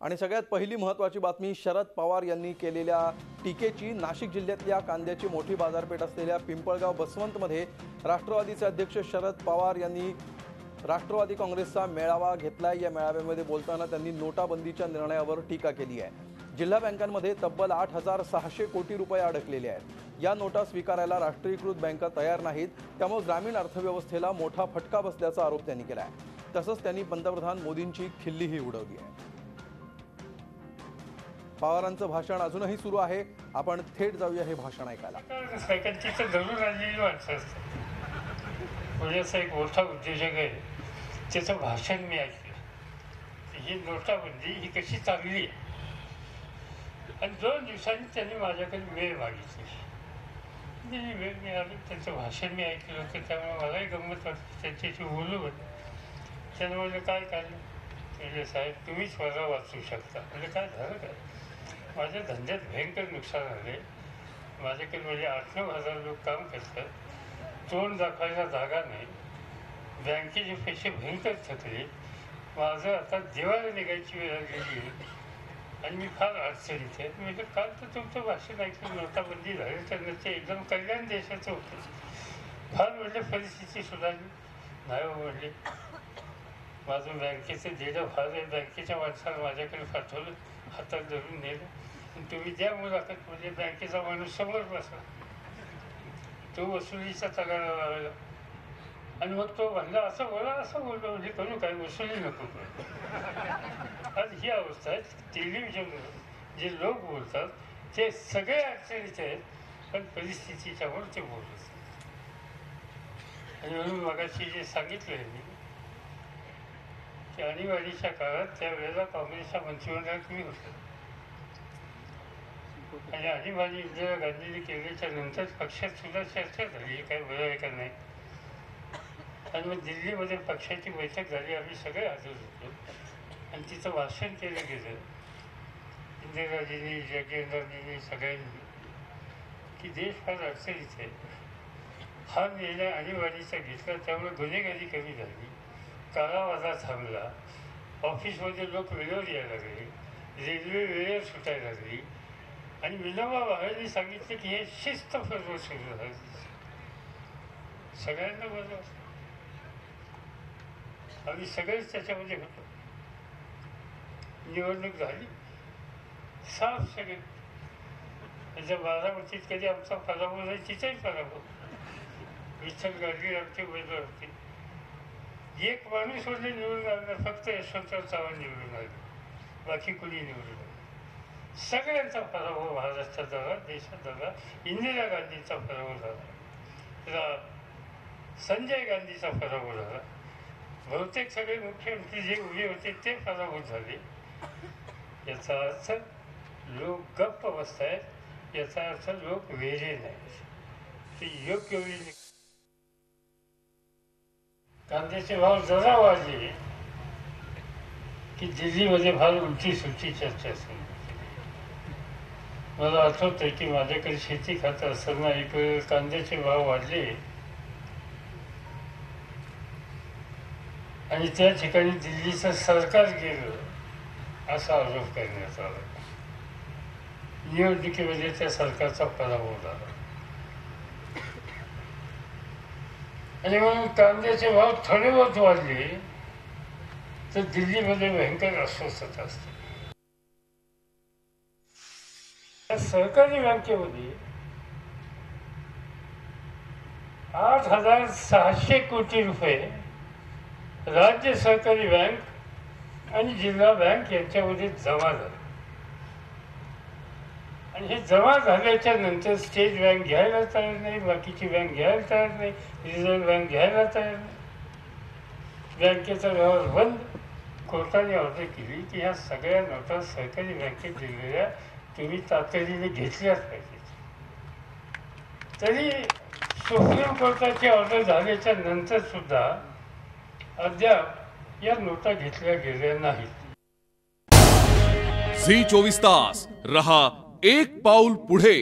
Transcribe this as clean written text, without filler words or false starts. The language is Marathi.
आणि सगळ्यात पहिली महत्त्वाची बातमी, शरद पवार यांनी केलेल्या टीकेची। नाशिक जिल्ह्यातल्या कांद्याची मोठी बाजारपेठ असलेल्या पिंपळगाव बसवंतमध्ये राष्ट्रवादीचे अध्यक्ष शरद पवार यांनी राष्ट्रवादी काँग्रेसचा मेळावा घेतलाय। या मेळाव्यामध्ये बोलताना त्यांनी नोटाबंदीच्या निर्णयावर टीका केली आहे। जिल्हा बँकांमध्ये तब्बल 8600 कोटी रुपये अडकलेले आहेत। या नोटा स्वीकारायला राष्ट्रीयकृत बँका तयार नाहीत, त्यामुळे ग्रामीण अर्थव्यवस्थेला मोठा फटका बसल्याचा आरोप त्यांनी केला आहे। तसंच त्यांनी पंतप्रधान मोदींची खिल्लीही उडवली आहे। पवारांचं भाषण अजूनही सुरू आहे, आपण थेट जाऊया हे भाषण ऐकायला। एक मोठा उद्योजक आहे, त्याचं भाषण मी ऐकलं। ही नोटाबंदी ही कशी चांगली आहे, आणि 2 दिवसांनी त्यांनी माझ्याकडे वेळ मागितली। वेळ मिळाली, त्यांचं भाषण मी ऐकलं होतं, त्यामुळे मलाही गंमत वाटली, त्यांच्याशी बोलू होतं। त्यानं म्हणजे काय म्हणजे साहेब तुम्हीच मला वाचू शकता। म्हणजे काय झालं काय, माझ्या धंद्यात भयंकर नुकसान झाले। माझ्याकडे म्हणजे 8-9 हजार लोक काम करतात, तोंड दाखवायला जागा नाही, बँकेचे पैसे भयंकर थकले, माझं आता दिवाळी निघायची वेळ आलेली आहे आणि मी फार अडचणीत आहे। म्हणजे काल तर तुमचं भाषण ऐकून नोटाबंदी झाली तर ते एकदम कल्याण देशाचं होतं, फार म्हणजे परिस्थिती सुधारली नाही म्हणले। माझं बँकेचं देणं फार आहे, बँकेच्या माणसाला माझ्याकडे पाठवलं, हातात धरून नेलं, तुम्ही द्या मुलाखत। म्हणजे बँकेचा माणूस समोर बसला, तो वसुलीचा तगारा लावायला, आणि मग तो म्हणला असं बोला असं बोलतो, म्हणजे करू काय वसुली नको करू। आज ही अवस्था आहे, टेलिव्हिजनवर जे लोक बोलतात ते सगळे अडचणीचे आहेत, पण परिस्थितीच्यावर ते बोलत आणि म्हणून मगाशी जे सांगितलं मी की आणीबाणीच्या काळात त्यावेळेला काँग्रेसच्या मंत्रिमंडळात मी होतो, आणि आणीबाणी इंदिरा गांधींनी केल्याच्या नंतर पक्षात सुद्धा चर्चा झाली, काय बरं आहे का नाही। आणि मग दिल्लीमध्ये पक्षाची बैठक झाली, आम्ही सगळे हजर होतो, आणि तिचं भाषण केलं गेलं इंदिराजींनी, जगेंद्रजींनी, सगळ्यांनी, की देश फार अडचणीत आहे। हा निर्णय आणीबाणीचा घेतला, त्यामुळे गुन्हेगारी कमी झाली, काळाबाजार थांबला, ऑफिसमध्ये लोक वेळेवर यायला लागले, रेल्वे वेळेवर सुटायला लागली, आणि विनोबा भावेंनी सांगितलं की हे शिस्त पर्व सुरू झालं, सगळ्यांना बरं असतं, आम्ही सगळेच त्याच्यामध्ये होतो। निवडणूक झाली, साफ सगळे त्याच्या बारामतीत कधी आमचा पराभव नाही, तिचाही पराभव। विठ्ठल गाडगे आमचे उमेदवार होते, एक माणूस म्हणजे निवडून आला, फक्त यशवंतराव चव्हाण निवडून आले, बाकी कुणी निवडून आले। सगळ्यांचा पराभव महाराष्ट्रात झाला, देशात झाला। इंदिरा गांधीचा पराभव झाला, संजय गांधीचा पराभव झाला, बहुतेक सगळे मुख्यमंत्री जे उभे होते ते पराभूत झाले। याचा अर्थ लोक गप्प बसतायत, याचा अर्थ लोक वेळे नाही, ते योग्य वेळी। कांद्याचे भाव जरा वाढले की दिल्लीमध्ये फार उलटी सुलटी चर्चा सुरू। मला आठवतंय की माझ्याकडे शेती खातं असताना एक वेळ कांद्याचे भाव वाढले, आणि त्या ठिकाणी दिल्लीचं सरकार गेलं असा आरोप करण्यात आला। निवडणुकीमध्ये त्या सरकारचा पराभव झाला, आणि म्हणून कांद्याचे भाव थोडे बहुत वाढले तर दिल्लीमध्ये भयंकर अस्वस्थता असते। सहकारी बँकेमध्ये 8600 कोटी रुपये राज्य सहकारी बँक आणि जिल्हा बँक यांच्यामध्ये जमा झाले, आणि हे जमा झाल्याच्या नंतर स्टेट बँक घ्यायला तयार नाही, बाकीची बँक घ्यायला तयार नाही, रिझर्व्ह बँक घ्यायला तयार नाही, बँकेचा व्यवहार बंद। कोर्टाने ऑर्डर केली की ह्या सगळ्या नोटा सहकारी बँकेत दिलेल्या तुम्ही तातडीने घेतल्याच पाहिजेत। तरी सुप्रीम कोर्टाची ऑर्डर झाल्याच्या नंतर सुद्धा अद्याप या नोटा घेतल्या गेल्या नाहीत। झी 24 तास रहा एक पाऊल पुढे।